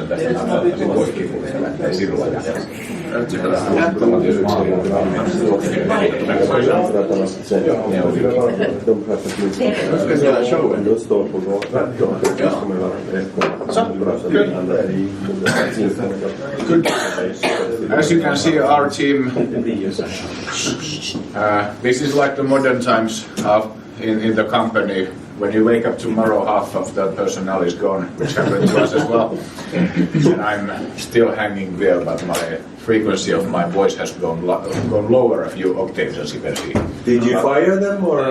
tässä poikkipuolella silloin. As you can see, our team, this is like the modern times in the company. When you wake up tomorrow, half of the personnel is gone, which happened to us as well. And I'm still hanging there, but my frequency of my voice has gone lower a few octaves, as you can see. Did you fire them, or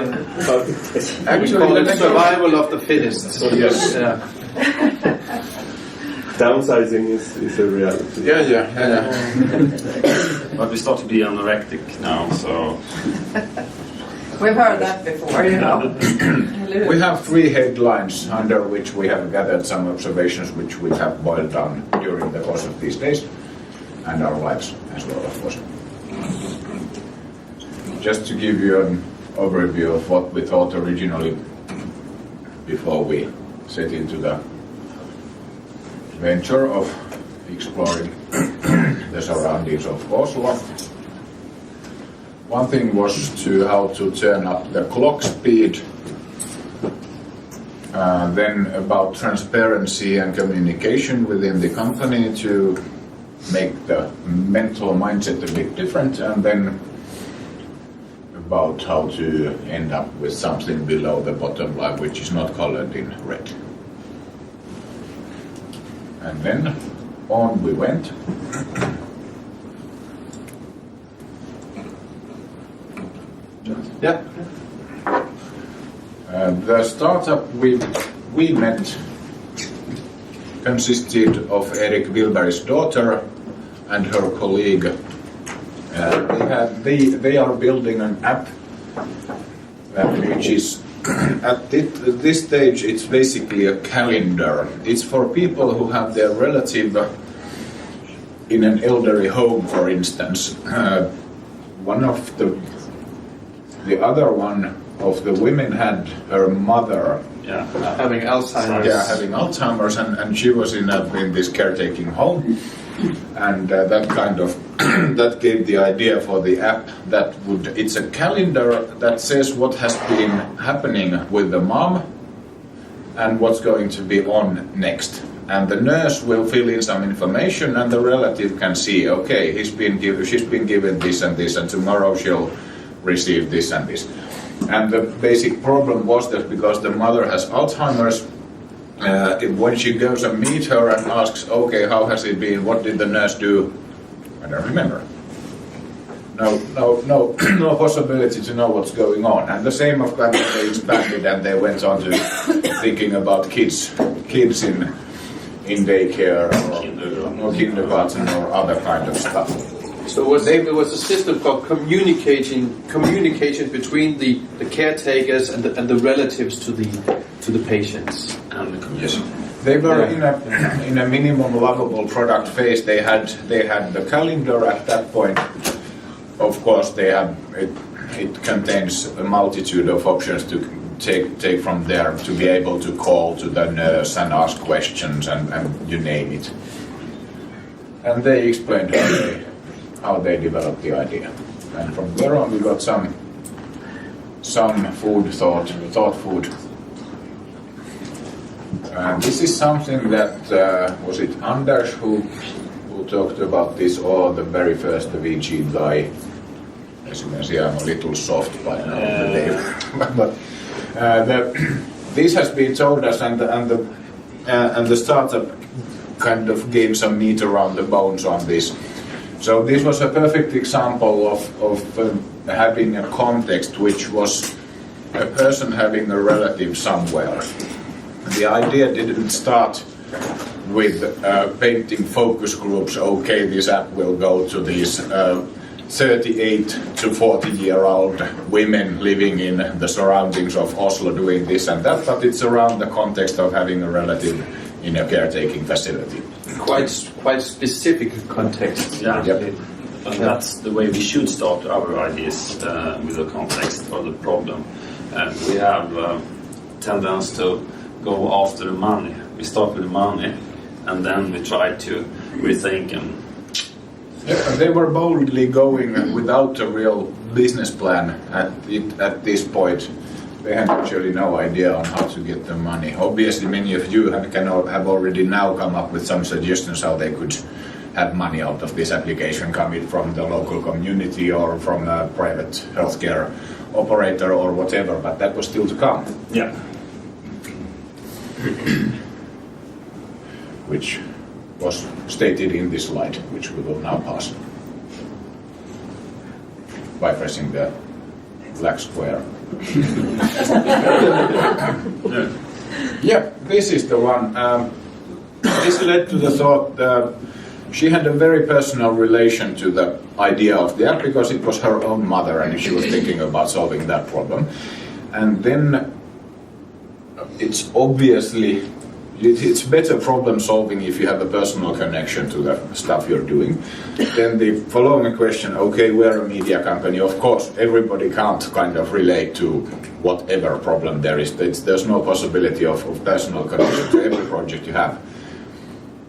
actually the survival of the fittest? Yes. Downsizing is a reality. Yeah. But we start to be anorectic now, so... We've heard that before, you know. We have 3 headlines under which we have gathered some observations which we have boiled down during the course of these days and our lives as well, of course. Just to give you an overview of what we thought originally before we set into the venture of exploring the surroundings of Oslo. One thing was how to turn up the clock speed, then about transparency and communication within the company to make the mental mindset a bit different, and then about how to end up with something below the bottom line which is not colored in red. And then on we went. Yeah. The startup we met consisted of Erik Wilberg's daughter and her colleague. They are building an app which is at this stage it's basically a calendar. It's for people who have their relative in an elderly home, for instance. One of the other one of the women had her mother having Alzheimer's. Yeah, having Alzheimer's, and she was in this caretaking home, and that kind of that gave the idea for the app that it's a calendar that says what has been happening with the mom and what's going to be on next. And the nurse will fill in some information, and the relative can see, okay, she's been given this and this, and tomorrow she'll receive this and this. And the basic problem was that because the mother has Alzheimer's, when she goes and meets her and asks, okay, how has it been? What did the nurse do? I don't remember. No possibility to know what's going on. And the same, of course, they expanded and they went on to thinking about kids in daycare or kindergarten or other kind of stuff. So it was a system called communication between the caretakers and the relatives to the patients. Yes. They were in a minimum lovable product phase. They had the calendar at that point. Of course, it contains a multitude of options to take from there, to be able to call to the nurse and ask questions and you name it. And they explained how they developed the idea. And from there on we got some thought food. This is something that, was it Anders who talked about this, or the very first VG guy? As you can see, I'm a little soft by now. But this has been told us, and the startup kind of gave some meat around the bones on this. So this was a perfect example of having a context which was a person having a relative somewhere. The idea didn't start with painting focus groups. Okay, this app will go to these 38 to 40-year-old women living in the surroundings of Oslo doing this and that, but it's around the context of having a relative in a caretaking facility. Quite specific context. Yeah, Yep. And that's the way we should start our ideas, with the context or the problem. And we have tendency to go after the money. We start with the money, and then we try to rethink and Yeah, they were boldly going without a real business plan at this point. They had actually no idea on how to get the money. Obviously, many of you have already now come up with some suggestions how they could have money out of this application, coming from the local community or from a private healthcare operator or whatever, but that was still to come. yeah. Which was stated in this slide, which we will now pass by pressing the black square. Yeah, this is the one. This led to the thought she had a very personal relation to the idea of the app because it was her own mother and she was thinking about solving that problem. And then it's obviously it's better problem solving if you have a personal connection to the stuff you're doing. Then the following question, okay, we're a media company, of course everybody can't kind of relate to whatever problem there is. There's no possibility of personal connection to every project you have.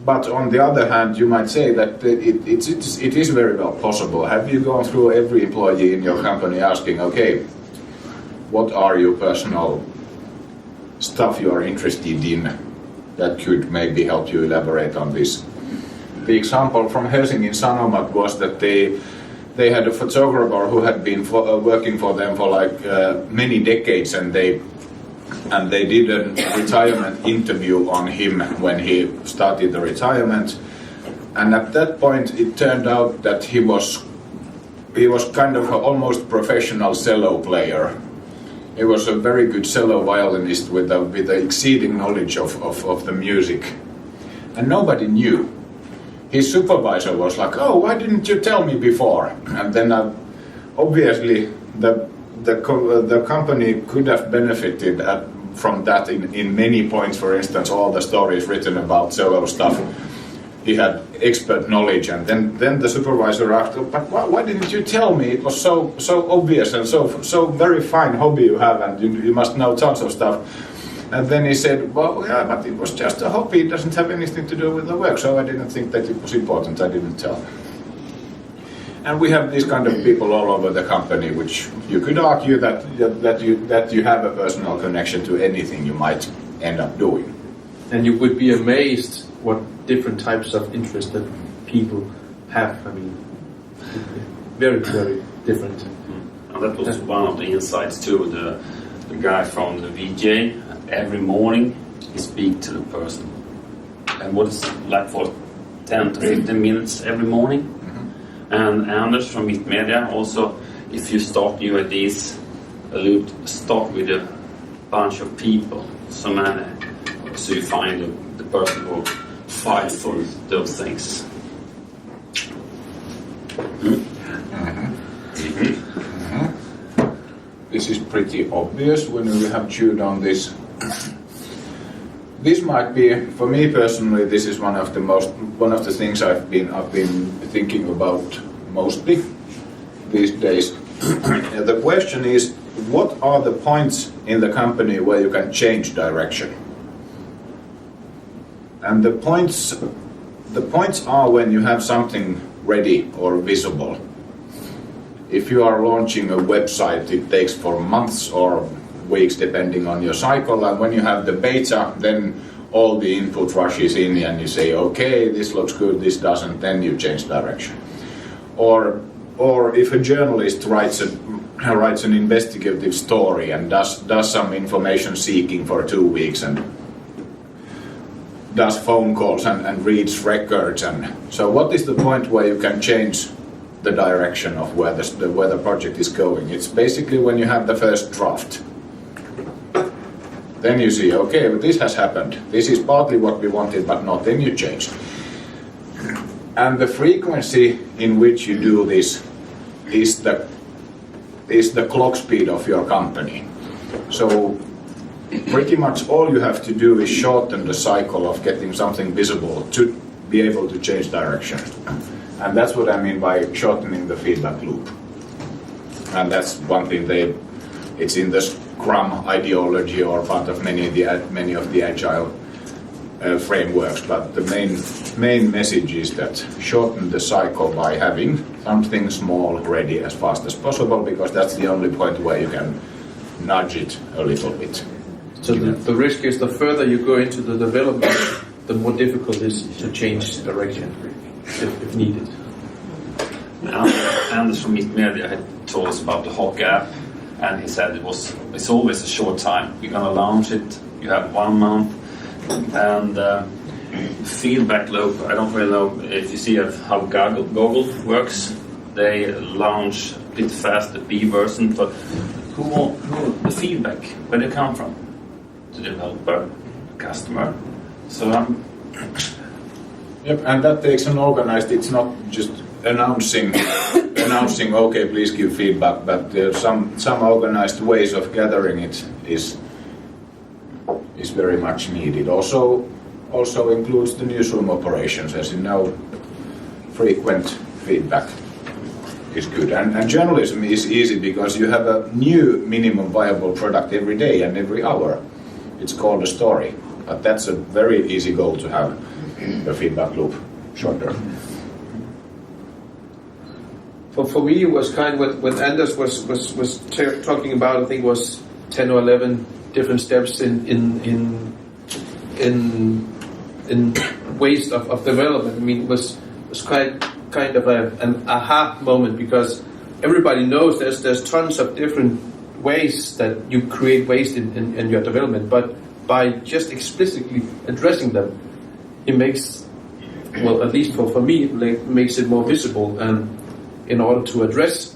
But on the other hand, you might say that it is very well possible. Have you gone through every employee in your company asking, okay, what are your personal stuff you are interested in that could maybe help you elaborate on this? The example from Helsingin Sanomat was that they had a photographer who had been working for them for like many decades, and they did a retirement interview on him when he started the retirement. And at that point it turned out that he was kind of an almost professional cello player. He was a very good cello violinist with a exceeding knowledge of the music. And nobody knew. His supervisor was like, oh, why didn't you tell me before? And then obviously the company could have benefited from that in many points. For instance, all the stories written about cello stuff, he had expert knowledge, and then the supervisor asked, but why didn't you tell me? It was so obvious and so very fine hobby you have, and you must know tons of stuff. And then he said, well, yeah, but it was just a hobby, it doesn't have anything to do with the work, so I didn't think that it was important, I didn't tell. And we have these kind of people all over the company, which you could argue that you have a personal connection to anything you might end up doing. And you would be amazed what different types of interest that people have. I mean, very, very different. And that was one of the insights too. The guy from the VJ, every morning he speaks to the person. And what is like for 10 to 15 minutes every morning. And Anders from Mitt Media also, if you start new ideas, start with a bunch of people, so many, so you find the person who fight for those things. This is pretty obvious when we have chewed on this. This might be, for me personally, this is one of the things I've been thinking about mostly these days. The question is, what are the points in the company where you can change direction? And the points are when you have something ready or visible. If you are launching a website, it takes for months or weeks depending on your cycle, and when you have the beta, then all the input rushes in and you say, okay, this looks good, this doesn't, then you change direction. Or if a journalist writes an investigative story and does some information seeking for 2 weeks and does phone calls and reads records, and so what is the point where you can change the direction of where the project is going? It's basically when you have the first draft. Then you see, okay, but this has happened. This is partly what we wanted, but not. Then you change. And the frequency in which you do this is the clock speed of your company. So pretty much all you have to do is shorten the cycle of getting something visible to be able to change direction. And that's what I mean by shortening the feedback loop. And that's one thing it's in the Scrum ideology or part of many of the agile frameworks, but the main message is that shorten the cycle by having something small ready as fast as possible, because that's the only point where you can nudge it a little bit. So the risk is the further you go into the development, the more difficult it is to change direction if needed. Anders from Meet Media had told us about the Hawk app, and he said it's always a short time. You're going to launch it, you have 1 month, and feedback loop. I don't really know if you see how Google works. They launch a bit fast the B version, but who the feedback, where they come from? The developer, the customer. So Yep, and that takes an organized. It's not just announcing. Okay, please give feedback. But some organized ways of gathering it is very much needed. Also includes the newsroom operations, as you know. Frequent feedback is good, and journalism is easy because you have a new minimum viable product every day and every hour. It's called a story, but that's a very easy goal to have the feedback loop shorter. For me, it was kind of what Anders was talking about. I think was 10 or 11 different steps in ways of development. I mean, it was kind of an aha moment, because everybody knows there's tons of different ways that you create waste in your development, but by just explicitly addressing them, it makes, well, at least for me, it makes it more visible, and in order to address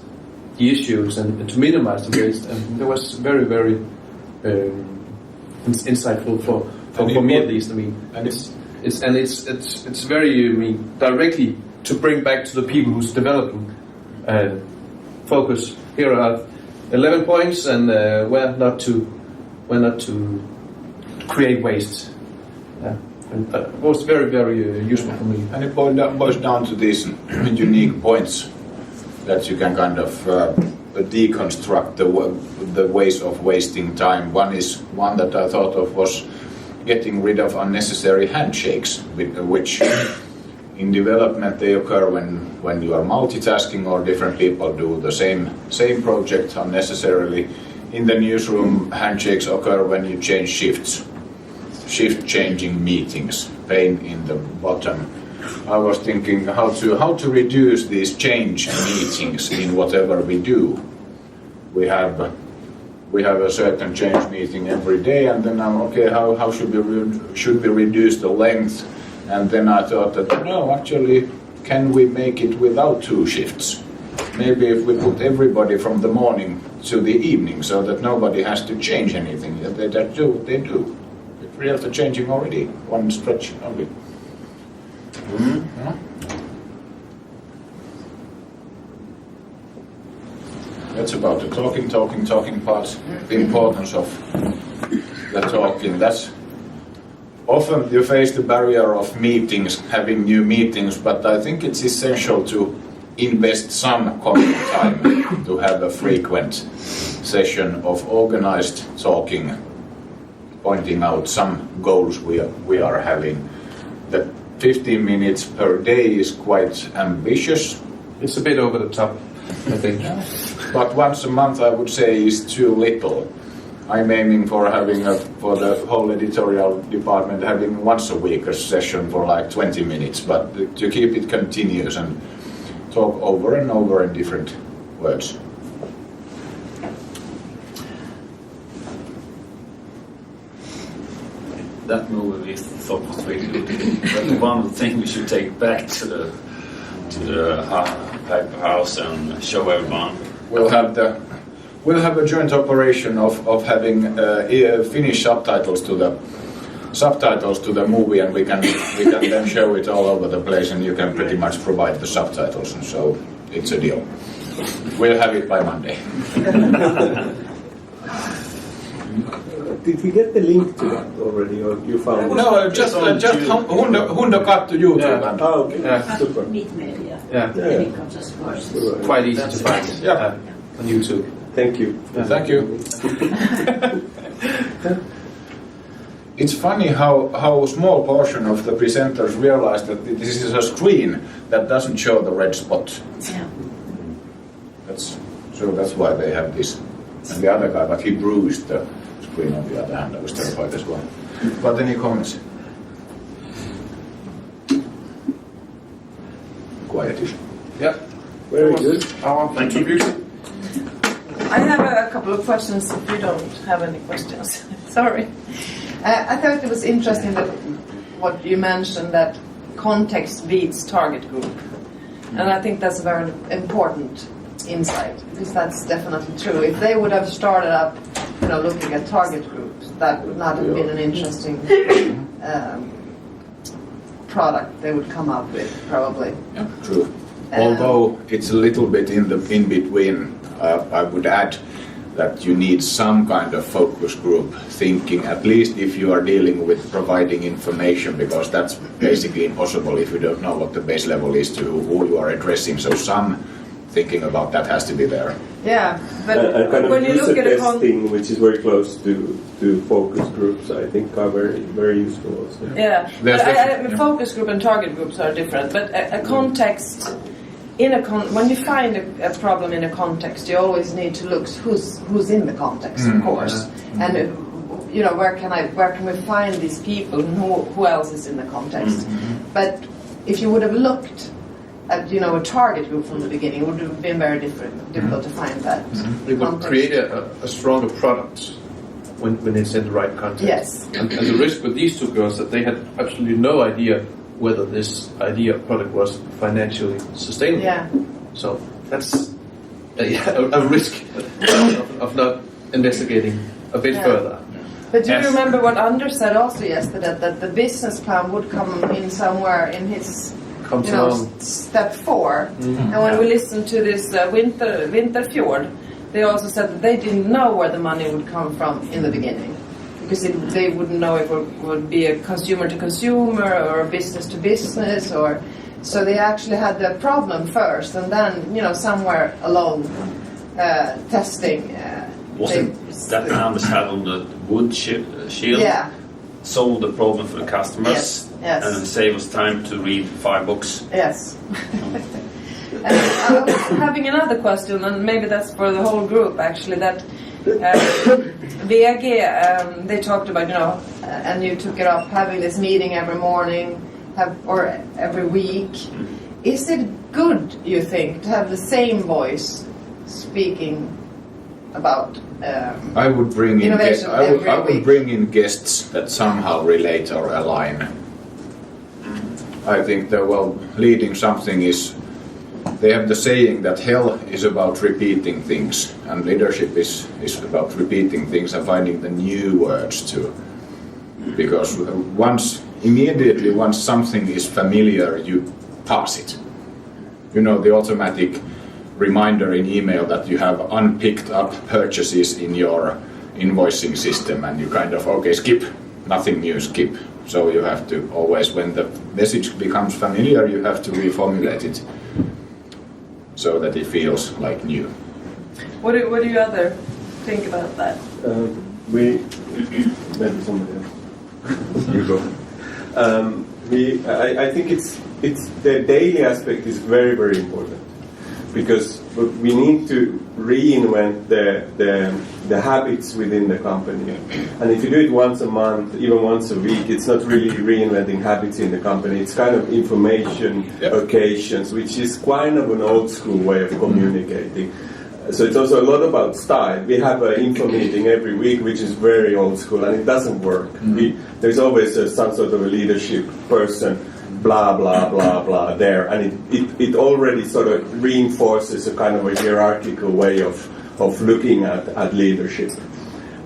the issues and to minimize the waste. And it was very, very insightful for me at least. I mean, and it's very, I mean, directly to bring back to the people who's developing focus. Here are 11 points, and where not to create waste. And it was very, very useful for me. And it boils down to these unique points that you can kind of deconstruct the ways of wasting time. One that I thought of was getting rid of unnecessary handshakes, which in development they occur when you are multitasking or different people do the same project unnecessarily. In the newsroom, handshakes occur when you change shifts. Shift changing meetings, pain in the bottom. I was thinking how to reduce these change meetings in whatever we do. We have a certain change meeting every day, and then I'm okay. How should we reduce the length? And then I thought that no, actually, can we make it without 2 shifts? Maybe if we put everybody from the morning to the evening, so that nobody has to change anything. They do. We have the changing already, one stretch only. Yeah. That's about the talking part. The importance of the talking. That's often you face the barrier of meetings, having new meetings, but I think it's essential to invest some common time to have a frequent session of organized talking, pointing out some goals we are having. That 15 minutes per day is quite ambitious. It's a bit over the top, I think. But once a month I would say is too little. I'm aiming for having for the whole editorial department having once a week a session for like 20 minutes, but to keep it continuous and talk over and over in different words. that movie we thought was really good. But one thing we should take back to the paper house and show everyone. We'll have a joint operation of having Finnish subtitles to the movie, and we can then show it all over the place, and you can pretty much provide the subtitles, and so it's a deal. We'll have it by Monday. Did we get the link to that already, or you found it? No, just Hundo cut to YouTube. Yeah. And, Okay, Yeah. super. Meet Media. Yeah. Yeah. It comes as first. Quite easy to find. Yeah. On YouTube. Thank you. Yeah. Thank you. it's funny how small portion of the presenters realize that this is a screen that doesn't show the red spot. Yeah. That's why they have this. And the other guy, but he bruised the screen on the other hand. I was terrified as well. But any comments? Quietish. Yeah. Very good. Thank you. I have a couple of questions if you don't have any questions. Sorry. I thought it was interesting that what you mentioned, that context beats target group. And I think that's a very important insight, because that's definitely true. If they would have started up, looking at target groups, that would not have been an interesting product they would come up with, probably. Yeah, true. Although it's a little bit in between, I would add that you need some kind of focus group thinking, at least if you are dealing with providing information, because that's basically impossible if you don't know what the base level is to who you are addressing. So some thinking about that has to be there. Yeah, but and kind when of you user look at a testing, which is very close to focus groups, I think are very, very useful also. Yeah, There's but focus group and target groups are different. But a context, when you find a problem in a context, you always need to look who's in the context, of course, and where can we find these people and who else is in the context. But if you would have looked at a target group from the beginning, it would have been very difficult to find that. It would create a stronger product when it's in the right context. Yes. And the risk with these two girls that they had absolutely no idea whether this idea product was financially sustainable. Yeah. So that's a risk of not investigating a bit further. But do you Yes. remember what Anders said also yesterday, that the business plan would come in somewhere in his step 4. And when we listened to this Winterfjord, they also said that they didn't know where the money would come from in the beginning, because they wouldn't know if it would be a consumer to consumer or a business to business, or so they actually had the problem first, and then somewhere along testing. Wasn't that Anders had on the wood shield? Yeah. Solve the problem for the customers. Yes. And save us time to read 5 books. Yes. I was having another question, and maybe that's for the whole group actually, that VG, they talked about, and you took it up, having this meeting every morning or every week. Is it good, you think, to have the same voice speaking about I would bring in innovation I every would week? bring in guests that somehow relate or align. I think that leading something is, they have the saying that hell is about repeating things, and leadership is about repeating things and finding the new words too. Because immediately once something is familiar, you pass it. The automatic reminder in email that you have unpicked up purchases in your invoicing system, and you kind of, skip, nothing new, skip. So you have to always, when the message becomes familiar, you have to reformulate it so that it feels like new. What do you other think about that? Maybe somebody else. You go. I think it's the daily aspect is very, very important, because we need to reinvent the habits within the company. And if you do it once a month, even once a week, it's not really reinventing habits in the company. It's kind of information occasions, which is kind of an old school way of communicating. So it's also a lot about style. We have an info meeting every week, which is very old school, and it doesn't work. There's always some sort of a leadership person, blah, blah, blah, blah, there. And it already sort of reinforces a kind of a hierarchical way of looking at leadership.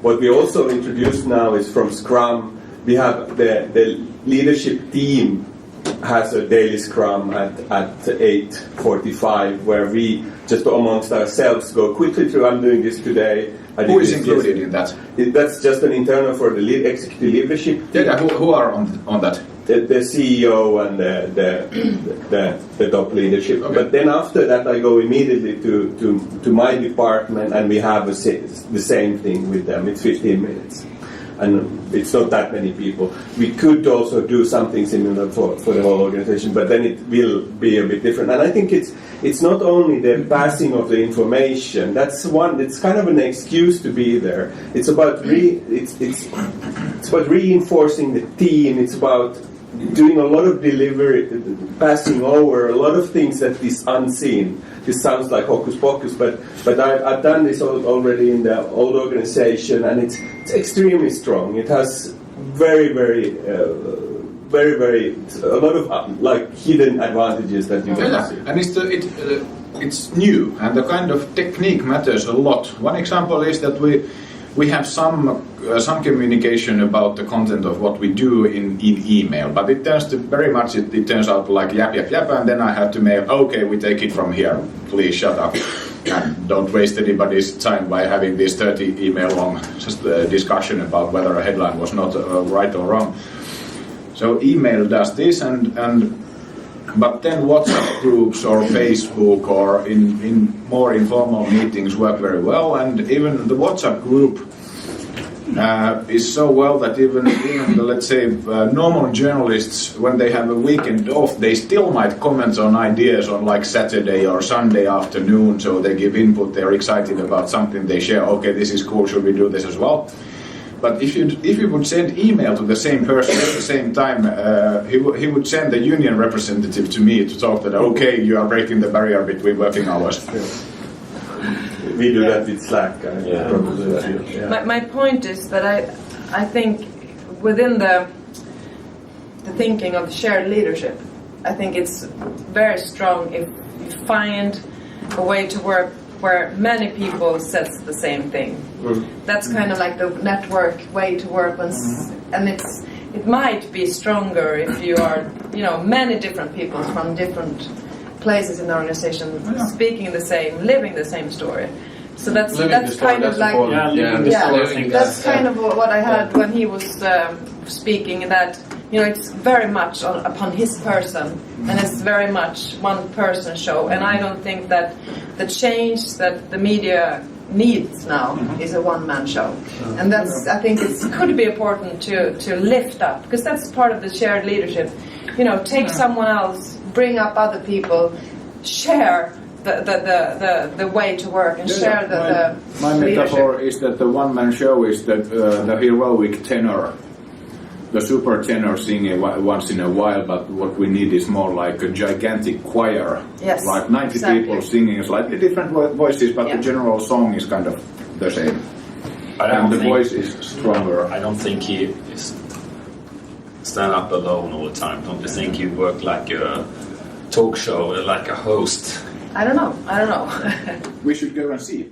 What we also introduced now is from Scrum. We have the leadership team has a daily Scrum at 8:45, where we just amongst ourselves go quickly through. I'm doing this today. Who is included in that? That's just an internal for the executive leadership team. Yeah, who are on that? The CEO and the top leadership. Okay. But then after that, I go immediately to my department, and we have the same thing with them. It's 15 minutes. and it's not that many people. We could also do something similar for the whole organization, but then it will be a bit different. And I think it's not only the passing of the information. That's one. It's kind of an excuse to be there. It's about it's about reinforcing the team. It's about doing a lot of delivery, passing over a lot of things that is unseen. This sounds like hocus pocus, but I've done this already in the old organization, and it's extremely strong. It has very a lot of like hidden advantages that you don't see. And it's new, and the kind of technique matters a lot. One example is that we have some communication about the content of what we do in email, but it turns to very much it turns out like yap, and then I have to mail, okay, we take it from here, please shut up and don't waste anybody's time by having this 30 email long discussion about whether a headline was not right or wrong. So email does this, but then WhatsApp groups or Facebook or in more informal meetings work very well, and even the WhatsApp group is so well that even the, let's say, normal journalists, when they have a weekend off, they still might comment on ideas on like Saturday or Sunday afternoon, so they give input, they're excited about something, they share, okay, this is cool, should we do this as well? But if you would send email to the same person at the same time, he would send the union representative to me to talk that, okay, you are breaking the barrier between working hours. We do that with Slack. Probably. Yeah. My point is that I think within the thinking of shared leadership, I think it's very strong if you find a way to work where many people says the same thing. That's kind of like the network way to work, and it might be stronger if you are, many different people from different places in the organization speaking the same, living the same story. So that's kind of like that's kind of what I had when he was speaking, that it's very much upon his person, and it's very much one person show. And I don't think that the change that the media needs now is a one-man show. And I think it could be important to lift up, because that's part of the shared leadership. Take someone else, bring up other people, share the way to work, and share the my metaphor is that the one-man show is the heroic tenor, the super tenor singing once in a while, but what we need is more like a gigantic choir, like 90 people singing slightly different voices, but the general song is kind of the same. And the voice is stronger. I don't think he is stand up alone all the time. Don't you think he work like a talk show, like a host? I don't know. We should go and see.